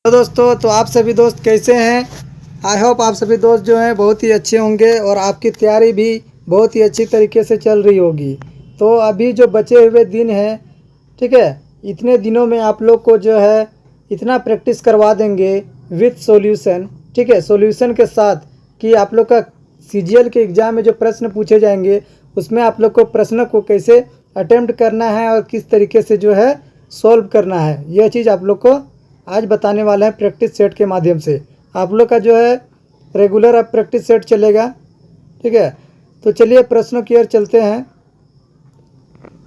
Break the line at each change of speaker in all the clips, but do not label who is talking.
तो दोस्तों, तो आप सभी दोस्त कैसे हैं। आई होप आप सभी दोस्त जो हैं बहुत ही अच्छे होंगे और आपकी तैयारी भी बहुत ही अच्छी तरीके से चल रही होगी। तो अभी जो बचे हुए दिन हैं, ठीक है, इतने दिनों में आप लोग को जो है इतना प्रैक्टिस करवा देंगे विथ सॉल्यूशन, ठीक है, सॉल्यूशन के साथ कि आप लोग का सीजीएल के एग्ज़ाम में जो प्रश्न पूछे जाएंगे उसमें आप लोग को प्रश्न को कैसे अटेम्प्ट करना है और किस तरीके से जो है सॉल्व करना है, यह चीज़ आप लोग को आज बताने वाला है प्रैक्टिस सेट के माध्यम से। आप लोग का जो है रेगुलर अब प्रैक्टिस सेट चलेगा, ठीक है। तो चलिए प्रश्नों की ओर चलते हैं।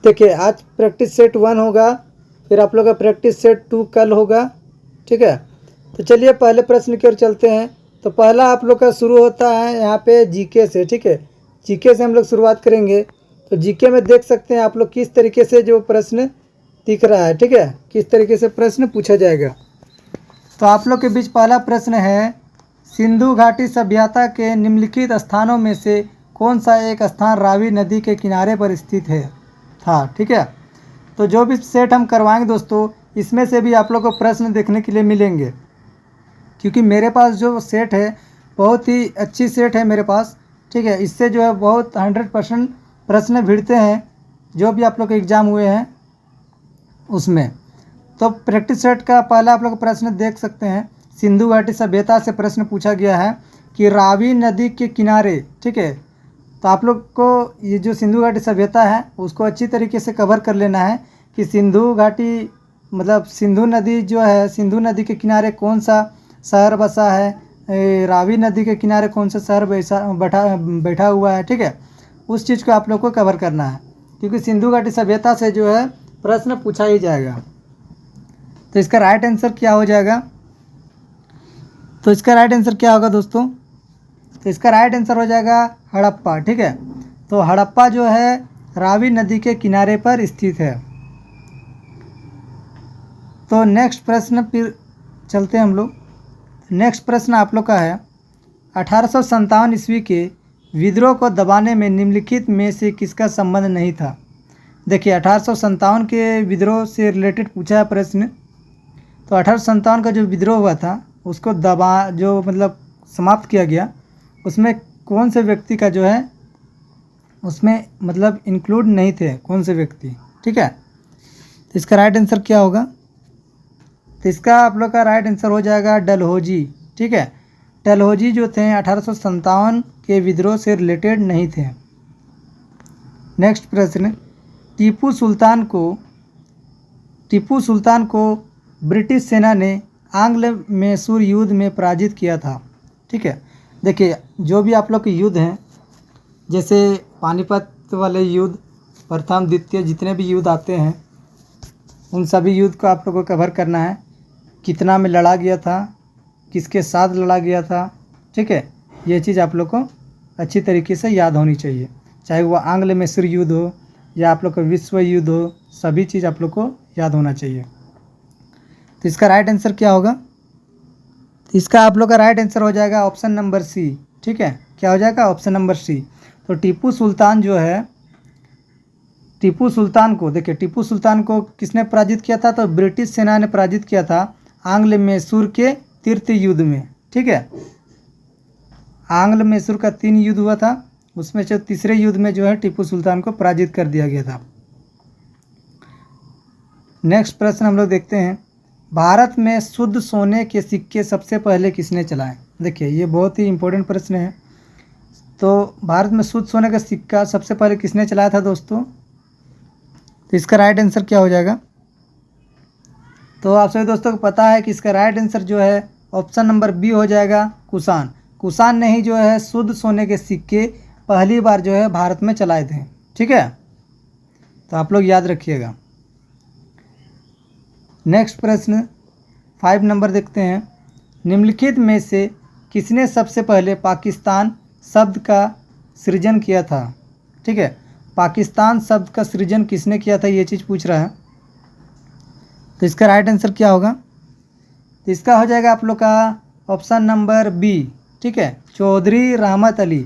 देखिए, आज प्रैक्टिस सेट 1 होगा, फिर आप लोग का प्रैक्टिस सेट 2 कल होगा, ठीक है। तो चलिए पहले प्रश्न की ओर चलते हैं। तो पहला आप लोग का शुरू होता है यहाँ पे जीके से, ठीक है। जीके से हम लोग शुरुआत करेंगे। तो जीके में देख सकते हैं आप लोग किस तरीके से जो प्रश्न दिख रहा है, ठीक है, किस तरीके से प्रश्न पूछा जाएगा। तो आप लोग के बीच पहला प्रश्न है, सिंधु घाटी सभ्यता के निम्नलिखित स्थानों में से कौन सा एक स्थान रावी नदी के किनारे पर स्थित था, ठीक है। तो जो भी सेट हम करवाएंगे दोस्तों, इसमें से भी आप लोग को प्रश्न देखने के लिए मिलेंगे, क्योंकि मेरे पास जो सेट है बहुत ही अच्छी सेट है मेरे पास, ठीक है। इससे जो है बहुत 100% प्रश्न भिड़ते हैं जो भी आप लोग के एग्ज़ाम हुए हैं उसमें। तो प्रैक्टिस सेट का पहला आप लोग प्रश्न देख सकते हैं। सिंधु घाटी सभ्यता से प्रश्न पूछा गया है कि रावी नदी के किनारे, ठीक है। तो आप लोग को ये जो सिंधु घाटी सभ्यता है उसको अच्छी तरीके से कवर कर लेना है कि सिंधु घाटी मतलब सिंधु नदी जो है, सिंधु नदी के किनारे कौन सा शहर बसा है, रावी नदी के किनारे कौन सा शहर बैठा हुआ है, ठीक है। उस चीज़ को आप लोग को कवर करना है, क्योंकि सिंधु घाटी सभ्यता से जो है प्रश्न पूछा ही जाएगा। तो इसका राइट आंसर क्या हो जाएगा? तो इसका राइट आंसर क्या होगा दोस्तों? तो इसका राइट आंसर हो जाएगा हड़प्पा, ठीक है। तो हड़प्पा जो है रावी नदी के किनारे पर स्थित है। तो नेक्स्ट प्रश्न फिर चलते हैं हम लोग। नेक्स्ट प्रश्न आप लोग का है, 1857 ईस्वी के विद्रोह को दबाने में निम्नलिखित में से किसका संबंध नहीं था। देखिए, 1857 के विद्रोह से रिलेटेड पूछा है प्रश्न। तो 1857 का जो विद्रोह हुआ था उसको जो मतलब समाप्त किया गया, उसमें कौन से व्यक्ति का जो है उसमें मतलब इंक्लूड नहीं थे, कौन से व्यक्ति, ठीक है। तो इसका राइट आंसर क्या होगा? तो इसका आप लोग का राइट आंसर हो जाएगा डलहौजी, ठीक है। डलहौजी जो थे 1857 के विद्रोह से रिलेटेड नहीं थे। नेक्स्ट प्रश्न, टीपू सुल्तान को ब्रिटिश सेना ने आंग्ल मैसूर युद्ध में पराजित किया था, ठीक है। देखिए, जो भी आप लोग के युद्ध हैं, जैसे पानीपत वाले युद्ध, प्रथम द्वितीय जितने भी युद्ध आते हैं उन सभी युद्ध को आप लोग को कवर करना है। कितना में लड़ा गया था, किसके साथ लड़ा गया था, ठीक है। ये चीज़ आप लोग को अच्छी तरीके से याद होनी चाहिए, चाहे वो आंग्ल मैसूर युद्ध हो या आप लोग का विश्व युद्ध हो, सभी चीज़ आप लोग को याद होना चाहिए। तो इसका राइट आंसर क्या होगा? तो इसका आप लोग का राइट आंसर हो जाएगा ऑप्शन नंबर सी, ठीक है। क्या हो जाएगा? Option number C. तो टीपू सुल्तान जो है, टीपू सुल्तान को देखिए, टीपू सुल्तान को किसने पराजित किया था? तो ब्रिटिश सेना ने पराजित किया था आंग्ल मैसूर के तृतीय युद्ध में, ठीक है। आंग्ल मैसूर का 3 युद्ध हुआ था, उसमें से तीसरे युद्ध में जो है टीपू सुल्तान को पराजित कर दिया गया था। नेक्स्ट प्रश्न हम लोग देखते हैं, भारत में शुद्ध सोने के सिक्के सबसे पहले किसने चलाए? देखिए, ये बहुत ही इम्पोर्टेंट प्रश्न है। तो भारत में शुद्ध सोने का सिक्का सबसे पहले किसने चलाया था दोस्तों? तो इसका राइट आंसर क्या हो जाएगा? तो आप सभी दोस्तों को पता है कि इसका राइट आंसर जो है ऑप्शन नंबर बी हो जाएगा, कुषाण। कुषाण ने ही जो है शुद्ध सोने के सिक्के पहली बार जो है भारत में चलाए थे, ठीक है। तो आप लोग याद रखिएगा। नेक्स्ट प्रश्न 5 नंबर देखते हैं, निम्नलिखित में से किसने सबसे पहले पाकिस्तान शब्द का सृजन किया था, ठीक है। पाकिस्तान शब्द का सृजन किसने किया था, ये चीज़ पूछ रहा है। तो इसका राइट आंसर क्या होगा? तो इसका हो जाएगा आप लोग का ऑप्शन नंबर बी, ठीक है, चौधरी रहमत अली।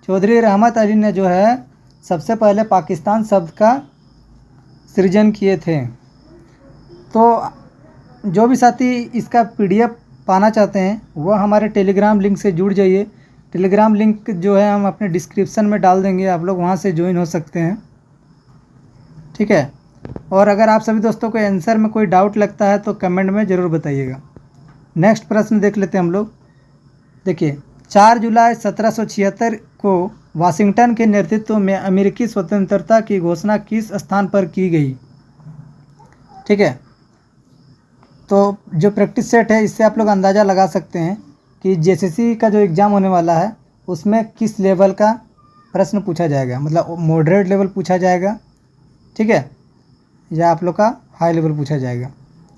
चौधरी रहमत अली ने जो है सबसे पहले पाकिस्तान शब्द का सृजन किए थे। तो जो भी साथी इसका PDF पाना चाहते हैं वह हमारे टेलीग्राम लिंक से जुड़ जाइए। टेलीग्राम लिंक जो है हम अपने डिस्क्रिप्शन में डाल देंगे, आप लोग वहां से ज्वाइन हो सकते हैं, ठीक है। और अगर आप सभी दोस्तों को आंसर में कोई डाउट लगता है तो कमेंट में ज़रूर बताइएगा। नेक्स्ट प्रश्न देख लेते हैं हम लोग। देखिए, 4 जुलाई 1776 को वाशिंगटन के नेतृत्व में अमेरिकी स्वतंत्रता की घोषणा किस स्थान पर की गई, ठीक है। तो जो प्रैक्टिस सेट है इससे आप लोग अंदाज़ा लगा सकते हैं कि JCC का जो एग्ज़ाम होने वाला है उसमें किस लेवल का प्रश्न पूछा जाएगा, मतलब मॉडरेट लेवल पूछा जाएगा, ठीक है, या आप लोग का हाई लेवल पूछा जाएगा।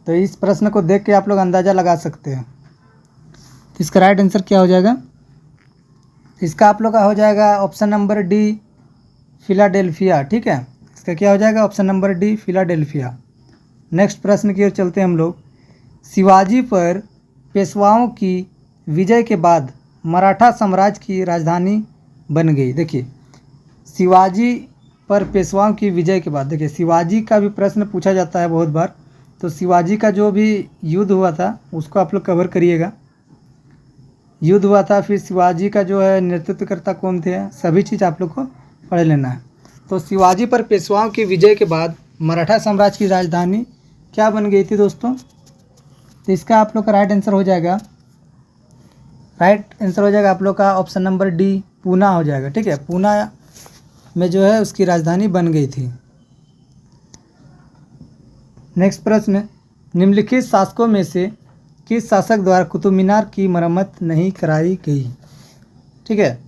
तो इस प्रश्न को देख के आप लोग अंदाज़ा लगा सकते हैं। तो इसका राइट आंसर क्या हो जाएगा? इसका आप लोग का हो जाएगा ऑप्शन नंबर डी, फिलाडेल्फिया, ठीक है। इसका क्या हो जाएगा? Option number D, Philadelphia. Next प्रश्न की ओर चलते हैं हम लोग। शिवाजी पर पेशवाओं की विजय के बाद मराठा साम्राज्य की राजधानी बन गई। देखिए, शिवाजी पर पेशवाओं की विजय के बाद, देखिए शिवाजी का भी प्रश्न पूछा जाता है बहुत बार, तो शिवाजी का जो भी युद्ध हुआ था उसको आप लोग कवर करिएगा। युद्ध हुआ था, फिर शिवाजी का जो है नेतृत्वकर्ता कौन थे, सभी चीज़ आप लोग को पढ़ लेना है। तो शिवाजी पर पेशवाओं की विजय के बाद मराठा साम्राज्य की राजधानी क्या बन गई थी दोस्तों? तो इसका आप लोग का राइट आंसर हो जाएगा, आप लोग का ऑप्शन नंबर डी, पूना हो जाएगा, ठीक है। पूना में जो है उसकी राजधानी बन गई थी। नेक्स्ट प्रश्न, निम्नलिखित शासकों में से किस शासक द्वारा कुतुब मीनार की मरम्मत नहीं कराई गई, ठीक है।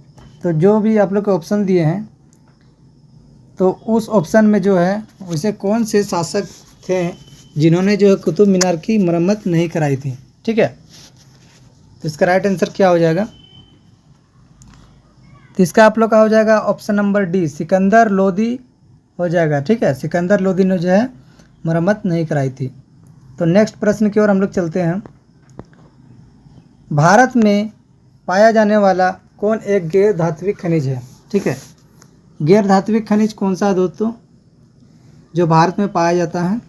तो जो भी आप लोग को ऑप्शन दिए हैं तो उस ऑप्शन में जो है वैसे कौन से शासक थे जिन्होंने जो है कुतुब मीनार की मरम्मत नहीं कराई थी, ठीक है। तो इसका राइट आंसर क्या हो जाएगा? तो इसका आप लोग का हो जाएगा option number D, Sikandar Lodi हो जाएगा, ठीक है। सिकंदर लोदी ने जो है मरम्मत नहीं कराई थी। तो नेक्स्ट प्रश्न की ओर हम लोग चलते हैं। भारत में पाया जाने वाला कौन एक गैर धात्विक खनिज है, ठीक है। गैर धात्विक खनिज कौन सा है दोस्तों जो भारत में पाया जाता है?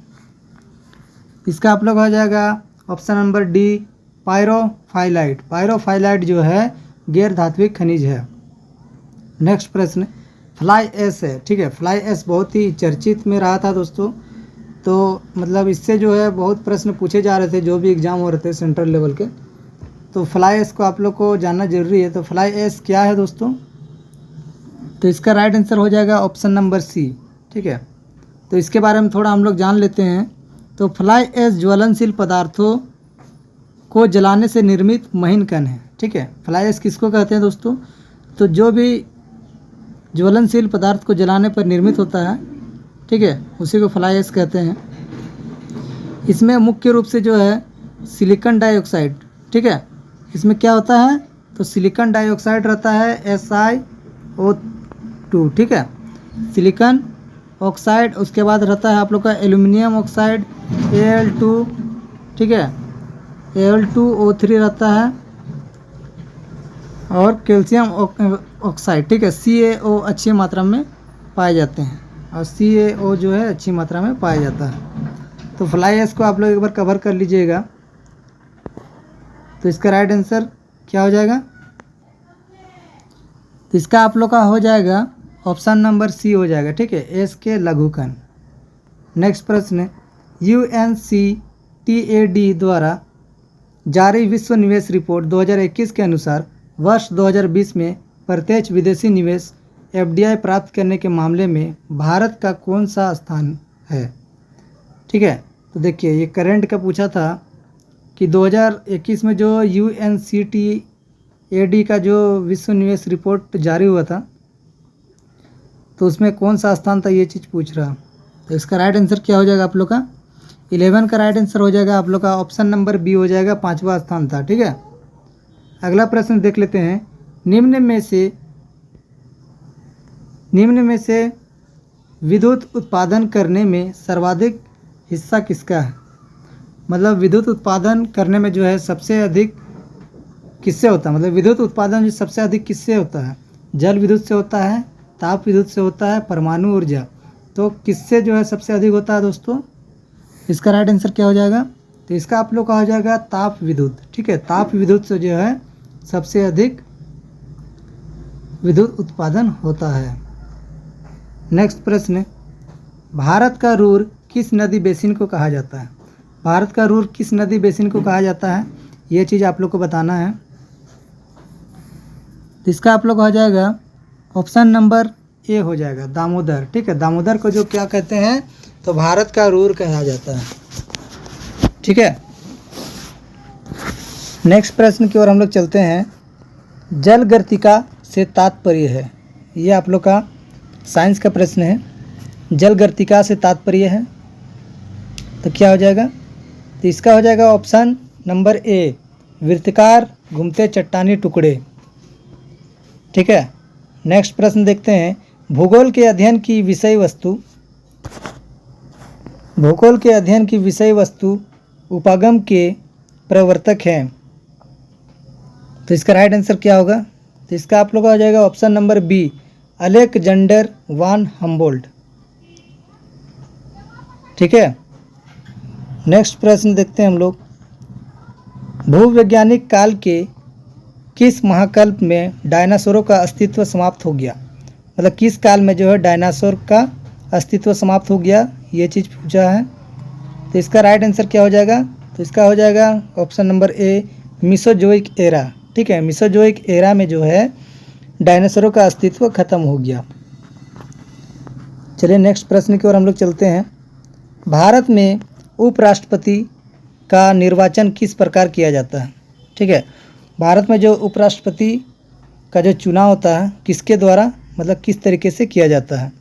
इसका आप लोग हो जाएगा ऑप्शन नंबर डी, पायरोफाइलाइट। पायरोफाइलाइट जो है गैर धात्विक खनिज है। नेक्स्ट प्रश्न, फ्लाई ऐश है, ठीक है। फ्लाई ऐश बहुत ही चर्चित में रहा था दोस्तों, तो मतलब इससे जो है बहुत प्रश्न पूछे जा रहे थे जो भी एग्ज़ाम हो रहे थे सेंट्रल लेवल के, तो फ्लाई ऐश को आप लोग को जानना जरूरी है। तो फ्लाई ऐश क्या है दोस्तों? तो इसका राइट आंसर हो जाएगा ऑप्शन नंबर सी, ठीक है। तो इसके बारे में थोड़ा हम लोग जान लेते हैं। तो फ्लाई ऐश ज्वलनशील पदार्थों को जलाने से निर्मित महीन कण है, ठीक है। फ्लाई ऐश किसको कहते हैं दोस्तों? तो जो भी ज्वलनशील पदार्थ को जलाने पर निर्मित होता है, ठीक है, उसी को फ्लाई ऐश कहते हैं। इसमें मुख्य रूप से जो है सिलिकॉन डाइऑक्साइड, ठीक है, इसमें क्या होता है? तो सिलिकॉन डाइऑक्साइड रहता है SiO2, ठीक है, सिलिकॉन ऑक्साइड। उसके बाद रहता है आप लोग का एल्यूमिनियम ऑक्साइड Al2, ठीक है, Al2O3 रहता है, और कैल्शियम ऑक्साइड, ठीक है, CaO अच्छी मात्रा में पाए जाते हैं, और CaO जो है अच्छी मात्रा में पाया जाता है। तो फ्लाई ऐश को आप लोग एक बार कवर कर लीजिएगा। तो इसका राइट आंसर क्या हो जाएगा? तो इसका आप लोग का हो जाएगा ऑप्शन नंबर सी हो जाएगा, ठीक है, एस के लघुकण। नेक्स्ट प्रश्न, UNCTAD द्वारा जारी विश्व निवेश रिपोर्ट 2021 के अनुसार वर्ष 2020 में प्रत्यक्ष विदेशी निवेश FDI प्राप्त करने के मामले में भारत का कौन सा स्थान है, ठीक है। तो देखिए, ये करंट का पूछा था कि 2021 में जो UNCTAD का जो विश्व निवेश रिपोर्ट जारी हुआ था तो उसमें कौन सा स्थान था, ये चीज़ पूछ रहा। तो इसका राइट आंसर क्या हो जाएगा आप लोग का? 11 का राइट आंसर हो जाएगा आप लोग का ऑप्शन नंबर बी हो जाएगा, 5वां स्थान था, ठीक है। अगला प्रश्न देख लेते हैं। निम्न में से विद्युत उत्पादन करने में सर्वाधिक हिस्सा किसका है? मतलब विद्युत उत्पादन करने में जो है सबसे अधिक किससे होता है? मतलब विद्युत उत्पादन जो सबसे अधिक किससे होता है? जल विद्युत से होता है, ताप विद्युत से होता है, परमाणु ऊर्जा। तो किससे जो है सबसे अधिक होता है दोस्तों? इसका राइट आंसर क्या हो जाएगा? तो इसका आप लोग का हो जाएगा ताप विद्युत। ठीक है, ताप विद्युत से जो है सबसे अधिक विद्युत उत्पादन होता है। नेक्स्ट प्रश्न, भारत का रूर किस नदी बेसिन को कहा जाता है? भारत का रूर किस नदी बेसिन को कहा जाता है, ये चीज़ आप लोग को बताना है। तो इसका आप लोग हो जाएगा ऑप्शन नंबर ए हो जाएगा, दामोदर। ठीक है, दामोदर को जो क्या कहते हैं, तो भारत का रूर कहा जाता है। ठीक है, नेक्स्ट प्रश्न की ओर हम लोग चलते हैं। जल गर्तिका से तात्पर्य है, ये आप लोग का साइंस का प्रश्न है। जल गर्तिका से तात्पर्य है तो क्या हो जाएगा? तो इसका हो जाएगा ऑप्शन नंबर ए, वृत्ताकार घूमते चट्टानी टुकड़े। ठीक है, नेक्स्ट प्रश्न देखते हैं। भूगोल के अध्ययन की विषय वस्तु, भूगोल के अध्ययन की विषय वस्तु उपागम के प्रवर्तक हैं। तो इसका राइट आंसर क्या होगा? तो इसका आप लोग का हो जाएगा ऑप्शन नंबर बी, अलेक्जेंडर वान हम्बोल्ट। ठीक है, नेक्स्ट प्रश्न देखते हैं हम लोग। भूवैज्ञानिक काल के किस महाकल्प में डायनासोरों का अस्तित्व समाप्त हो गया? मतलब किस काल में जो है डायनासोर का अस्तित्व समाप्त हो गया, ये चीज़ पूछा है। तो इसका राइट आंसर क्या हो जाएगा? तो इसका हो जाएगा option number A, Mesozoic era. ठीक है, मिसोजोइक एरा में जो है डायनासोरों का अस्तित्व खत्म हो गया। चलिए नेक्स्ट प्रश्न की ओर हम लोग चलते हैं। भारत में उपराष्ट्रपति का निर्वाचन किस प्रकार किया जाता है? ठीक है, भारत में जो उपराष्ट्रपति का जो चुनाव होता है किसके द्वारा, मतलब किस तरीके से किया जाता है?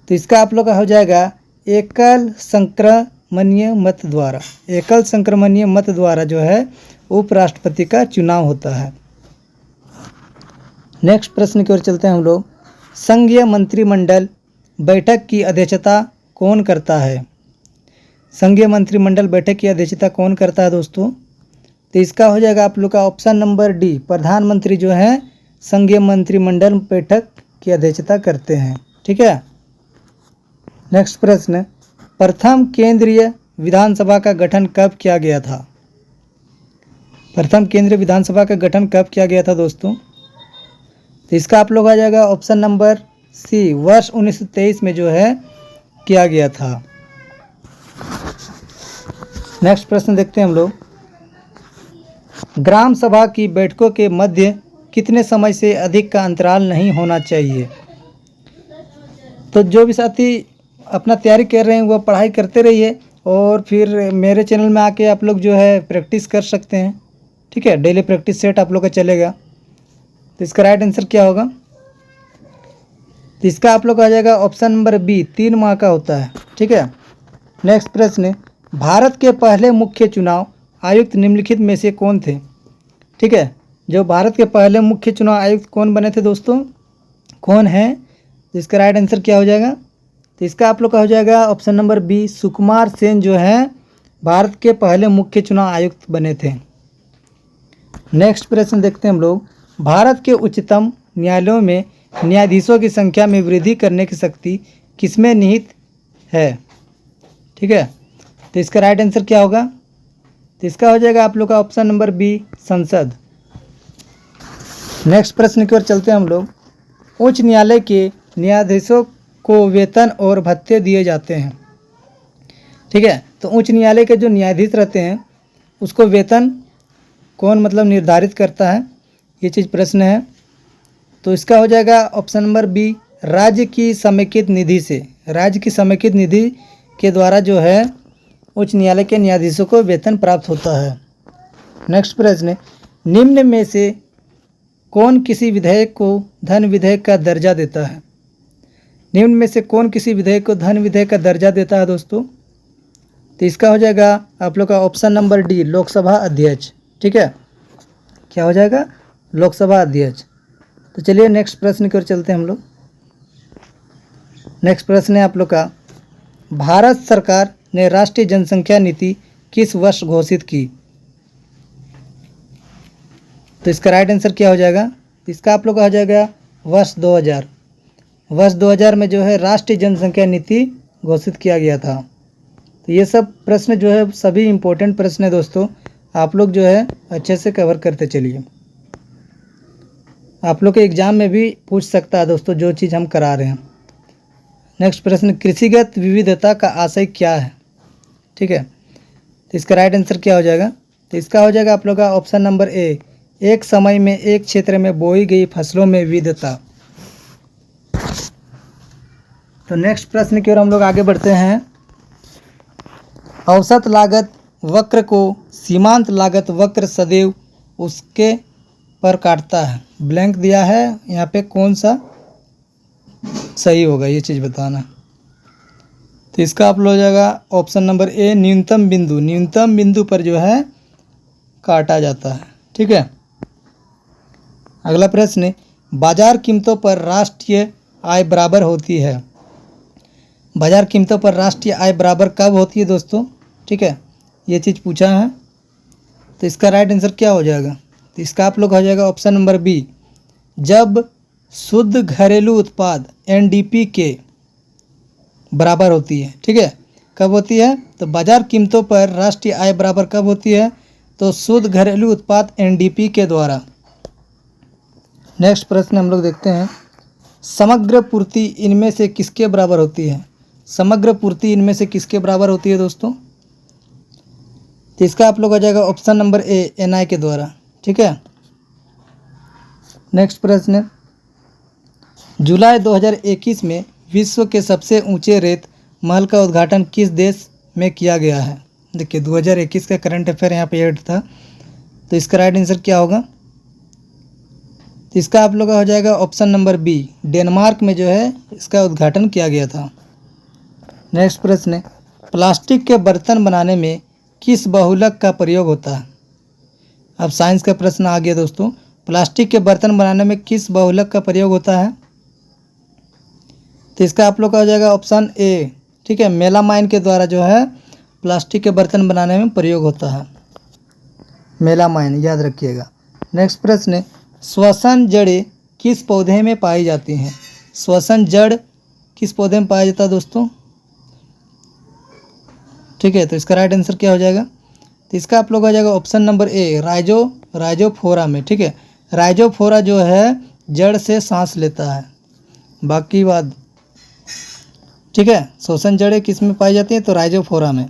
तो इसका आप लोग का हो जाएगा एकल संक्रमणीय मत द्वारा। एकल संक्रमणीय मत द्वारा जो है उपराष्ट्रपति का चुनाव होता है। नेक्स्ट प्रश्न की ओर चलते हैं हम लोग। संघीय मंत्रिमंडल बैठक की अध्यक्षता कौन करता है? संघीय मंत्रिमंडल बैठक की अध्यक्षता कौन करता है दोस्तों? तो इसका हो जाएगा आप लोग का ऑप्शन नंबर डी, प्रधानमंत्री जो है संघीय मंत्रिमंडल बैठक की अध्यक्षता करते हैं। ठीक है, नेक्स्ट प्रश्न, प्रथम केंद्रीय विधानसभा का गठन कब किया गया था? प्रथम केंद्रीय विधानसभा का गठन कब किया गया था दोस्तों? तो इसका आप लोग आ जाएगा ऑप्शन नंबर सी, वर्ष 1923 में जो है किया गया था। नेक्स्ट प्रश्न देखते हैं हम लोग। ग्राम सभा की बैठकों के मध्य कितने समय से अधिक का अंतराल नहीं होना चाहिए? तो जो भी साथी अपना तैयारी कर रहे हैं वो पढ़ाई करते रहिए और फिर मेरे चैनल में आके आप लोग जो है प्रैक्टिस कर सकते हैं। ठीक है, डेली प्रैक्टिस सेट आप लोग का चलेगा। तो इसका राइट आंसर क्या होगा? तो इसका आप लोग का आ जाएगा ऑप्शन नंबर बी, 3 माह का होता है। ठीक है, नेक्स्ट प्रश्न, भारत के पहले मुख्य चुनाव आयुक्त निम्नलिखित में से कौन थे? ठीक है, जो भारत के पहले मुख्य चुनाव आयुक्त कौन बने थे दोस्तों, कौन है? तो इसका राइट आंसर क्या हो जाएगा? तो इसका आप लोग का हो जाएगा option number B, Sukumar Sen जो है भारत के पहले मुख्य चुनाव आयुक्त बने थे। नेक्स्ट प्रश्न देखते हैं हम लोग। भारत के उच्चतम न्यायालयों में न्यायाधीशों की संख्या में वृद्धि करने की शक्ति किसमें निहित है? ठीक है, तो इसका राइट आंसर क्या होगा? तो इसका हो जाएगा आप लोग का ऑप्शन नंबर बी, संसद। नेक्स्ट प्रश्न की ओर चलते हैं हम लोग। उच्च न्यायालय के न्यायाधीशों को वेतन और भत्ते दिए जाते हैं। ठीक है, तो उच्च न्यायालय के जो न्यायाधीश रहते हैं उसको वेतन कौन मतलब निर्धारित करता है, ये चीज़ प्रश्न है। तो इसका हो जाएगा ऑप्शन नंबर बी, राज्य की समेकित निधि से। राज्य की समेकित निधि के द्वारा जो है उच्च न्यायालय के न्यायाधीशों को वेतन प्राप्त होता है। नेक्स्ट प्रश्न, निम्न में से कौन किसी विधेयक को धन विधेयक का दर्जा देता है? निम्न में से कौन किसी विधेयक को धन विधेयक का दर्जा देता है दोस्तों? तो इसका हो जाएगा आप लोग का ऑप्शन नंबर डी, लोकसभा अध्यक्ष। ठीक है, क्या हो जाएगा? लोकसभा अध्यक्ष। तो चलिए नेक्स्ट प्रश्न की ओर चलते हैं हम लोग। नेक्स्ट प्रश्न है आप लोग का, भारत सरकार ने राष्ट्रीय जनसंख्या नीति किस वर्ष घोषित की? तो इसका राइट आंसर क्या हो जाएगा? इसका आप लोग का हो जाएगा वर्ष 2000। वर्ष 2000 में जो है राष्ट्रीय जनसंख्या नीति घोषित किया गया था। तो ये सब प्रश्न जो है सभी इम्पोर्टेंट प्रश्न है दोस्तों, आप लोग जो है अच्छे से कवर करते चलिए। आप लोग के एग्ज़ाम में भी पूछ सकता है दोस्तों जो चीज़ हम करा रहे हैं। नेक्स्ट प्रश्न, कृषिगत विविधता का आशय क्या है? ठीक है, तो इसका राइट आंसर क्या हो जाएगा? तो इसका हो जाएगा आप लोग का ऑप्शन नंबर ए, एक समय में एक क्षेत्र में बोई गई फसलों में विविधता। तो नेक्स्ट प्रश्न की ओर हम लोग आगे बढ़ते हैं। औसत लागत वक्र को सीमांत लागत वक्र सदैव उसके पर काटता है। ब्लैंक दिया है यहाँ पे, कौन सा सही होगा ये चीज़ बताना। तो इसका आप लोग हो जाएगा ऑप्शन नंबर ए, न्यूनतम बिंदु। न्यूनतम बिंदु पर जो है काटा जाता है। ठीक है, अगला प्रश्न, बाजार कीमतों पर राष्ट्रीय आय बराबर होती है। बाजार कीमतों पर राष्ट्रीय आय बराबर कब होती है दोस्तों? ठीक है, ये चीज़ पूछा है। तो इसका राइट आंसर क्या हो जाएगा? तो इसका आप लोग हो जाएगा ऑप्शन नंबर बी, जब शुद्ध घरेलू उत्पाद एनडीपी के बराबर होती है। ठीक है, कब होती है? तो बाजार कीमतों पर राष्ट्रीय आय बराबर कब होती है? तो शुद्ध घरेलू उत्पाद एनडीपी के द्वारा। नेक्स्ट प्रश्न हम लोग देखते हैं, समग्र पूर्ति इनमें से किसके बराबर होती है? समग्र पूर्ति इनमें से किसके बराबर होती है दोस्तों? तो इसका आप लोग हो जाएगा ऑप्शन नंबर ए, एनआई के द्वारा। ठीक है, नेक्स्ट प्रश्न, जुलाई 2021 में विश्व के सबसे ऊंचे रेत महल का उद्घाटन किस देश में किया गया है? देखिए 2021 का करंट अफेयर यहाँ पे ऐड था, तो इसका राइट आंसर क्या होगा? तो इसका आप लोग का हो जाएगा ऑप्शन नंबर बी, डेनमार्क में जो है इसका उद्घाटन किया गया था। नेक्स्ट प्रश्न, प्लास्टिक के बर्तन बनाने में किस बहुलक का प्रयोग होता है? अब साइंस का प्रश्न आ गया दोस्तों, प्लास्टिक के बर्तन बनाने में किस बहुलक का प्रयोग होता है? तो इसका आप लोग का हो जाएगा ऑप्शन ए। ठीक है, मेलामाइन के द्वारा जो है प्लास्टिक के बर्तन बनाने में प्रयोग होता है, मेलामाइन, याद रखिएगा। नेक्स्ट प्रश्न, श्वसन जड़ें किस पौधे में पाई जाती हैं? श्वसन जड़ किस पौधे में पाया जाता है दोस्तों? ठीक है, तो इसका राइट आंसर क्या हो जाएगा? तो इसका आप लोग हो जाएगा ऑप्शन नंबर ए, राइजोफोरा में। ठीक है, राइजोफोरा जो है जड़ से सांस लेता है, बाकी बात। ठीक है, श्वसन जड़ें किस में पाई जाती हैं? तो राइजोफोरा में।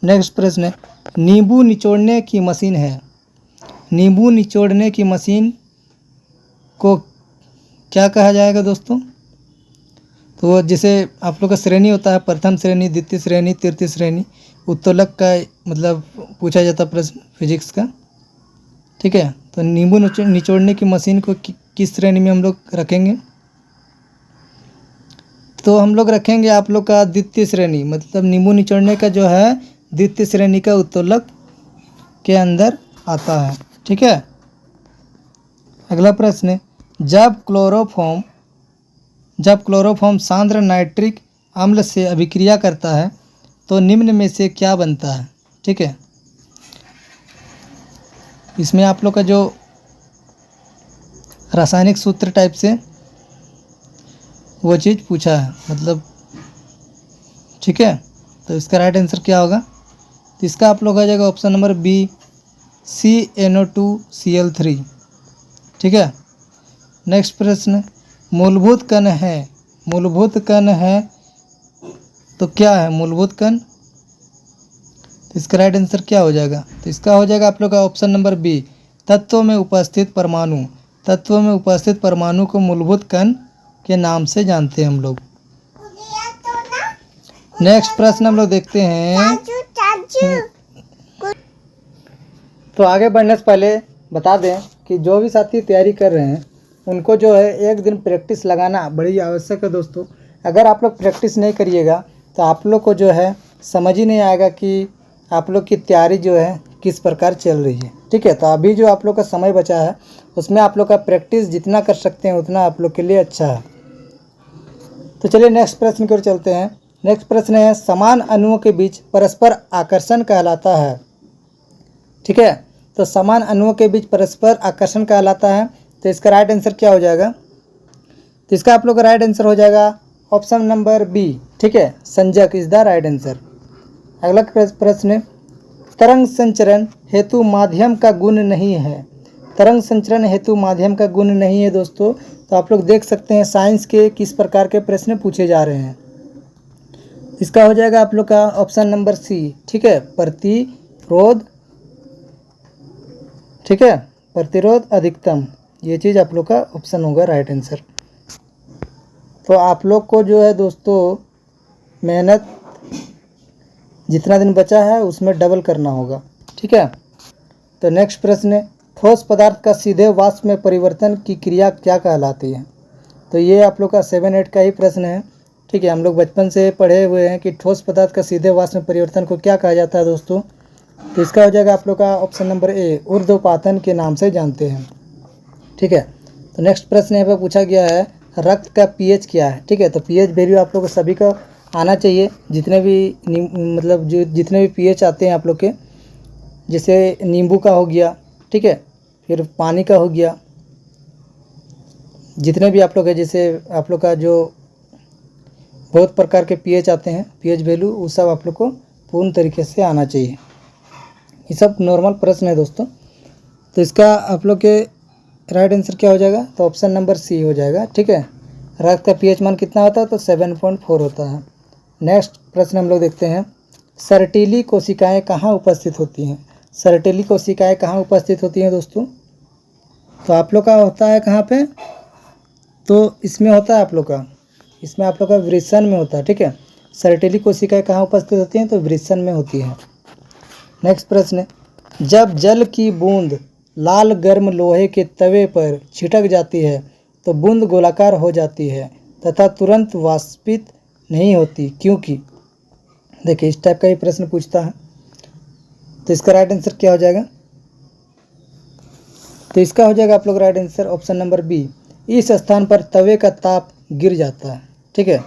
नेक्स्ट प्रश्न, नींबू निचोड़ने की मशीन है। नींबू निचोड़ने की मशीन को क्या कहा जाएगा दोस्तों? तो जैसे आप लोग का श्रेणी होता है, प्रथम श्रेणी, द्वितीय श्रेणी, तृतीय श्रेणी, उत्तोलक का मतलब पूछा जाता प्रश्न फिजिक्स का। ठीक है, तो नींबू निचोड़ने की मशीन को किस श्रेणी में हम लोग रखेंगे? तो हम लोग रखेंगे आप लोग का द्वितीय श्रेणी, मतलब नींबू निचोड़ने का जो है द्वितीय श्रेणी का उत्तोलक के अंदर आता है। ठीक है, अगला प्रश्न, जब क्लोरोफॉर्म सांद्र नाइट्रिक अम्ल से अभिक्रिया करता है तो निम्न में से क्या बनता है? ठीक है, इसमें आप लोग का जो रासायनिक सूत्र टाइप से वो चीज़ पूछा है, मतलब। ठीक है, तो इसका राइट आंसर क्या होगा? तो इसका आप लोग आ जाएगा ऑप्शन नंबर बी, CnO2Cl3। ठीक है, नेक्स्ट प्रश्न, मूलभूत कण है। मूलभूत कण है तो क्या है मूलभूत कण? तो इसका राइट आंसर क्या हो जाएगा? तो इसका हो जाएगा आप लोग का ऑप्शन नंबर बी, तत्वों में उपस्थित परमाणु। तत्वों में उपस्थित परमाणु को मूलभूत कण के नाम से जानते हैं हम लोग। नेक्स्ट प्रश्न हम लोग देखते हैं। तो आगे बढ़ने से पहले बता दें कि जो भी साथी तैयारी कर रहे हैं उनको जो है एक दिन प्रैक्टिस लगाना बड़ी आवश्यक है दोस्तों। अगर आप लोग प्रैक्टिस नहीं करिएगा तो आप लोग को जो है समझ ही नहीं आएगा कि आप लोग की तैयारी जो है किस प्रकार चल रही है। ठीक है, तो अभी जो आप लोग का समय बचा है उसमें आप लोग का प्रैक्टिस जितना कर सकते हैं उतना आप लोग के लिए अच्छा है। तो चलिए नेक्स्ट प्रश्न की ओर चलते हैं। नेक्स्ट प्रश्न है, समान अणुओं के बीच परस्पर आकर्षण कहलाता है। ठीक है, तो समान अणुओं के बीच परस्पर आकर्षण कहलाता है। तो इसका राइट आंसर क्या हो जाएगा? तो इसका आप लोग का राइट आंसर हो जाएगा ऑप्शन नंबर बी। ठीक है, संजक इज द राइट आंसर। अगला प्रश्न, तरंग संचरण हेतु माध्यम का गुण नहीं है। तरंग संचरण हेतु माध्यम का गुण नहीं है दोस्तों। तो आप लोग देख सकते हैं साइंस के किस प्रकार के प्रश्न पूछे जा रहे हैं। इसका हो जाएगा आप लोग का ऑप्शन नंबर सी, ठीक है, प्रतिरोध, ठीक है, प्रतिरोध अधिकतम, ये चीज़ आप लोग का ऑप्शन होगा राइट आंसर। तो आप लोग को जो है दोस्तों मेहनत जितना दिन बचा है उसमें डबल करना होगा, ठीक है। तो नेक्स्ट प्रश्न है, ठोस पदार्थ का सीधे वाष्प में परिवर्तन की क्रिया क्या कहलाती है। तो ये आप लोग का 7-8 का ही प्रश्न है, ठीक है। हम लोग बचपन से पढ़े हुए हैं कि ठोस पदार्थ का सीधे वाष्प में परिवर्तन को क्या कहा जाता है दोस्तों। तो इसका हो जाएगा आप लोग का ऑप्शन नंबर ए, ऊर्ध्वपातन के नाम से जानते हैं, ठीक है। तो नेक्स्ट प्रश्न यहाँ पर पूछा गया है, रक्त का पीएच क्या है, ठीक है। तो पीएच वैल्यू आप लोग को सभी का आना चाहिए, जितने भी मतलब जो जितने भी पीएच आते हैं आप लोग के, जैसे नींबू का हो गया, ठीक है, फिर पानी का हो गया, जितने भी आप लोग है, जैसे आप लोग का जो बहुत प्रकार के पीएच आते हैं, पीएच वैल्यू, वो सब आप लोग को पूर्ण तरीके से आना चाहिए। ये सब नॉर्मल प्रश्न है दोस्तों। तो इसका आप लोग के राइट आंसर क्या हो जाएगा, तो ऑप्शन नंबर सी हो जाएगा, ठीक है। रक्त का पीएच मान कितना होता है, तो 7.4 होता है। नेक्स्ट प्रश्न हम लोग देखते हैं, सर्टीली कोशिकाएं कहाँ उपस्थित होती हैं। सर्टीली कोशिकाएं कहाँ उपस्थित होती हैं दोस्तों। तो आप लोग का होता है कहाँ पे, तो इसमें होता है आप लोग का, इसमें आप लोग का वृषण में होता है, ठीक है। सर्टीली कोशिकाएं कहाँ उपस्थित होती हैं, तो वृषण में होती है। नेक्स्ट प्रश्न, जब जल की बूंद लाल गर्म लोहे के तवे पर छिटक जाती है तो बूंद गोलाकार हो जाती है तथा तुरंत वाष्पित नहीं होती, क्योंकि। देखिए इस टाइप का ही प्रश्न पूछता है। तो इसका राइट आंसर क्या हो जाएगा, तो इसका हो जाएगा आप लोग right answer option number B, इस स्थान पर तवे का ताप गिर जाता है, ठीक है।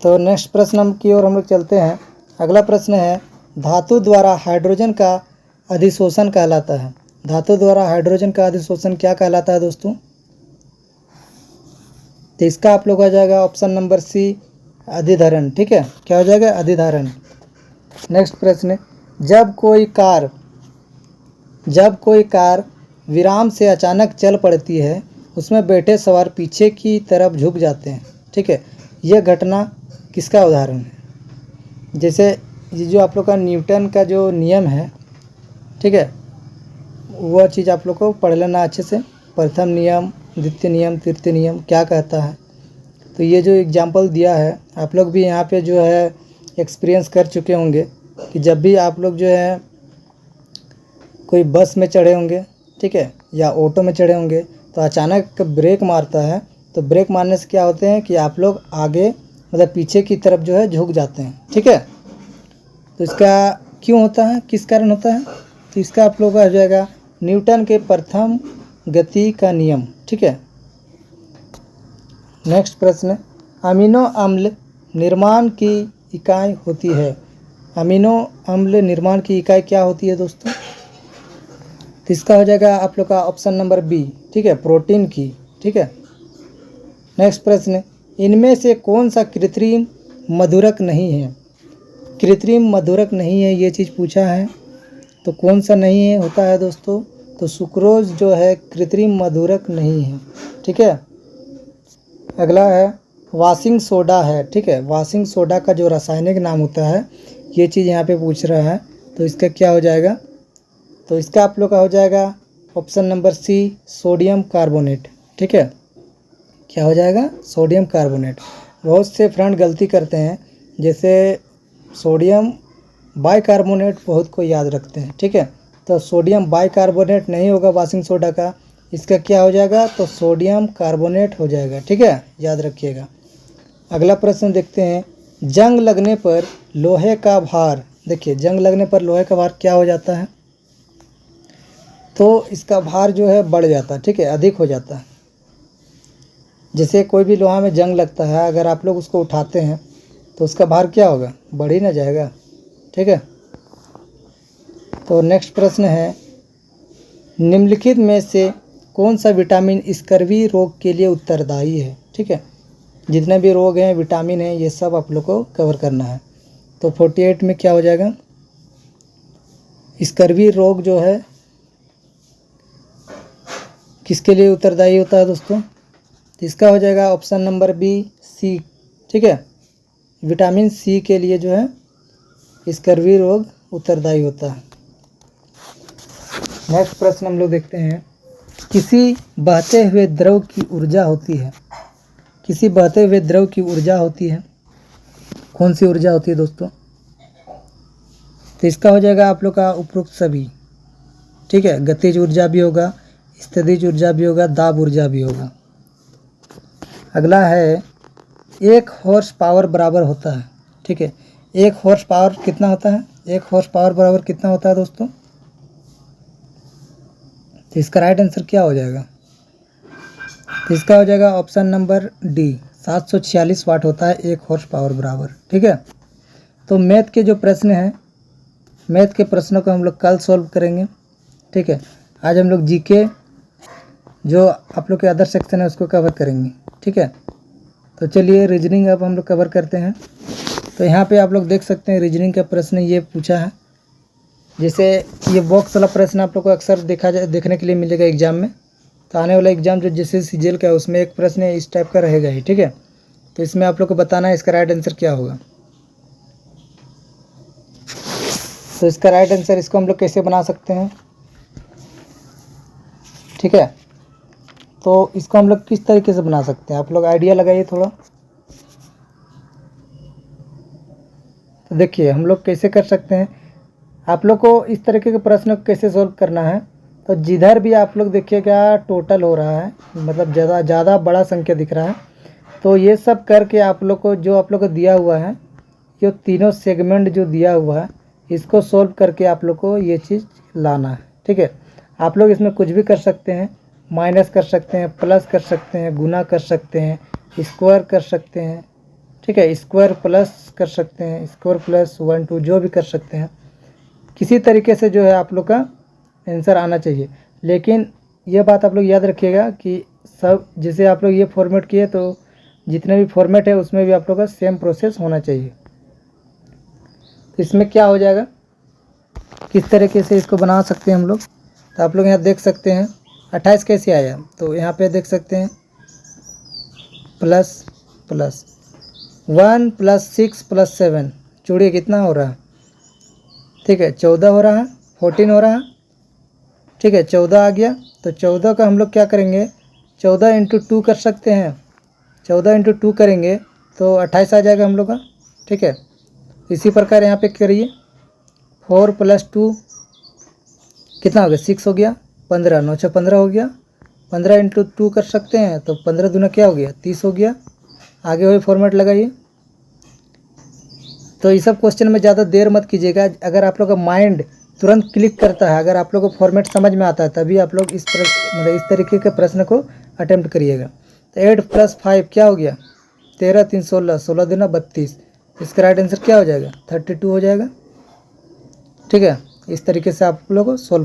तो नेक्स्ट प्रश्न की ओर हम लोग चलते हैं। अगला प्रश्न है, धातु द्वारा हाइड्रोजन का अधिशोषण कहलाता है। धातु द्वारा हाइड्रोजन का अधिशोषण क्या कहलाता है दोस्तों। तो इसका आप लोग आ जाएगा ऑप्शन नंबर सी, अधिधारण, ठीक है। क्या हो जाएगा, अधिधारण। नेक्स्ट प्रश्न, जब कोई कार विराम से अचानक चल पड़ती है, उसमें बैठे सवार पीछे की तरफ झुक जाते हैं, ठीक है। यह घटना किसका उदाहरण है। जैसे ये जो आप लोग का न्यूटन का जो नियम है, ठीक है, वह चीज़ आप लोग को पढ़ लेना अच्छे से। प्रथम नियम, द्वितीय नियम, तृतीय नियम क्या कहता है। तो ये जो एग्जाम्पल दिया है, आप लोग भी यहाँ पे जो है एक्सपीरियंस कर चुके होंगे कि जब भी आप लोग जो है कोई बस में चढ़े होंगे, ठीक है, या ऑटो में चढ़े होंगे, तो अचानक ब्रेक मारता है, तो ब्रेक मारने से क्या होते हैं कि आप लोग आगे मतलब पीछे की तरफ जो है झुक जाते हैं, ठीक है। तो इसका क्यों होता है, किस कारण होता है, तो इसका आप लोग का हो जाएगा न्यूटन के प्रथम गति का नियम, ठीक है। नेक्स्ट प्रश्न, अमीनो अम्ल निर्माण की इकाई होती है। अमीनो अम्ल निर्माण की इकाई क्या होती है दोस्तों। तो इसका हो जाएगा आप लोग का ऑप्शन नंबर बी, ठीक है, प्रोटीन की, ठीक है। नेक्स्ट प्रश्न, इनमें से कौन सा कृत्रिम मधुरक नहीं है। कृत्रिम मधुरक नहीं है, ये चीज़ पूछा है, तो कौन सा नहीं है होता है दोस्तों, तो सुक्रोज जो है कृत्रिम मधुरक नहीं है, ठीक है। अगला है वाशिंग सोडा है, ठीक है। वाशिंग सोडा का जो रासायनिक नाम होता है, ये चीज़ यहाँ पे पूछ रहा है, तो इसका क्या हो जाएगा, तो इसका आप लोग का हो जाएगा option number C, sodium carbonate, ठीक है। क्या हो जाएगा, सोडियम कार्बोनेट। बहुत से फ्रेंड गलती करते हैं, जैसे सोडियम बाइकार्बोनेट बहुत को याद रखते हैं, ठीक है। तो सोडियम बाइकार्बोनेट नहीं होगा वाशिंग सोडा का, इसका क्या हो जाएगा, तो सोडियम कार्बोनेट हो जाएगा, ठीक है, याद रखिएगा। अगला प्रश्न देखते हैं, जंग लगने पर लोहे का भार। देखिए जंग लगने पर लोहे का भार क्या हो जाता है, तो इसका भार जो है बढ़ जाता है, ठीक है, अधिक हो जाता है। जैसे कोई भी लोहा में जंग लगता है, अगर आप लोग उसको उठाते हैं तो उसका भार क्या होगा, बढ़ ही ना जाएगा, ठीक है। तो नेक्स्ट प्रश्न है, निम्नलिखित में से कौन सा विटामिन स्कर्वी रोग के लिए उत्तरदायी है, ठीक है। जितने भी रोग हैं, विटामिन हैं, ये सब आप लोग को कवर करना है। तो 48 में क्या हो जाएगा, स्कर्वी रोग जो है किसके लिए उत्तरदायी होता है दोस्तों? तो इसका हो जाएगा ऑप्शन नंबर बी, सी। ठीक है, विटामिन सी के लिए जो है स्कर्वी रोग उत्तरदायी होता है। नेक्स्ट प्रश्न हम लोग देखते हैं, किसी बहते हुए द्रव की ऊर्जा होती है। किसी बहते हुए द्रव की ऊर्जा होती है, कौन सी ऊर्जा होती है दोस्तों? तो इसका हो जाएगा आप लोग का उपरोक्त सभी। ठीक है, गतिज ऊर्जा भी होगा, स्थितिज ऊर्जा भी होगा, दाब ऊर्जा भी होगा। अगला है 1 हॉर्स पावर बराबर होता है। ठीक है, 1 हॉर्स पावर कितना होता है? 1 हॉर्स पावर बराबर कितना होता है दोस्तों? तो इसका राइट आंसर क्या हो जाएगा? तो इसका हो जाएगा ऑप्शन नंबर डी, 746 वाट होता है 1 हॉर्स पावर बराबर। ठीक है, तो मैथ के जो प्रश्न हैं, मैथ के प्रश्नों को हम लोग कल सॉल्व करेंगे। ठीक है, आज हम लोग जीके जो आप लोग के अदर सेक्शन है उसको कवर करेंगे। ठीक है, तो चलिए रीजनिंग अब हम लोग कवर करते हैं। तो यहाँ पे आप लोग देख सकते हैं रीजनिंग का प्रश्न ये पूछा है। जैसे ये बॉक्स वाला प्रश्न आप लोग को अक्सर देखने के लिए मिलेगा एग्जाम में। तो आने वाला एग्जाम जो जैसे सीजीएल का है उसमें एक प्रश्न इस टाइप का रहेगा ही। ठीक है, तो इसमें आप लोग को बताना है इसका राइट आंसर क्या होगा। तो इसका राइट आंसर इसको हम लोग कैसे बना सकते हैं? ठीक है, तो इसको हम लोग किस तरीके से बना सकते हैं, आप लोग आइडिया लगाइए थोड़ा। तो देखिए हम लोग कैसे कर सकते हैं, आप लोग को इस तरीके के प्रश्न को कैसे सॉल्व करना है। तो जिधर भी आप लोग देखिएगा टोटल हो रहा है, मतलब ज़्यादा बड़ा संख्या दिख रहा है, तो ये सब करके आप लोग को जो आप लोग को दिया हुआ है, ये तीनों सेगमेंट जो दिया हुआ है, इसको सॉल्व करके आप लोग को ये चीज़ लाना है। ठीक है, आप लोग इसमें कुछ भी कर सकते हैं, माइनस कर सकते हैं, प्लस कर सकते हैं, गुना कर सकते हैं, स्क्वायर कर सकते हैं। ठीक है, स्क्वायर प्लस कर सकते हैं, स्क्वायर प्लस 1 2 जो भी कर सकते हैं। किसी तरीके से जो है आप लोग का आंसर आना चाहिए। लेकिन यह बात आप लोग याद रखिएगा कि सब जैसे आप लोग ये फॉर्मेट किए, तो जितने भी फॉर्मेट है उसमें भी आप लोग का सेम प्रोसेस होना चाहिए। तो इसमें क्या हो जाएगा, किस तरीके से इसको बना सकते हैं हम लोग। तो आप लोग यहाँ देख सकते हैं 28 कैसे आया, तो यहाँ पे देख सकते हैं प्लस प्लस 1 + 6 + 7 जोड़िए कितना हो रहा है? ठीक है, 14 हो रहा है, 14 हो रहा है। ठीक है, 14 आ गया। तो 14 का हम लोग क्या करेंगे, 14 × 2 कर सकते हैं। 14 × 2 करेंगे तो 28 आ जाएगा हम लोग का। ठीक है, इसी प्रकार यहाँ पे करिए 4 + 2 कितना हो गया, 6 हो गया, 15 9 6 15 हो गया। 15 × 2 कर सकते हैं, तो 15 दूना क्या हो गया, 30 हो गया। आगे वही फॉर्मेट लगाइए। तो ये सब क्वेश्चन में ज़्यादा देर मत कीजिएगा। अगर आप लोग का माइंड तुरंत क्लिक करता है, अगर आप लोग को फॉर्मेट समझ में आता है, तभी आप लोग इस तरीके के प्रश्न को अटेम्प्ट करिएगा। तो 8 + 5 क्या हो गया, 13 3 16 16 दूना 32। इसका राइट आंसर क्या हो जाएगा, 32 हो जाएगा। ठीक है, इस तरीके से आप लोग को सोल्व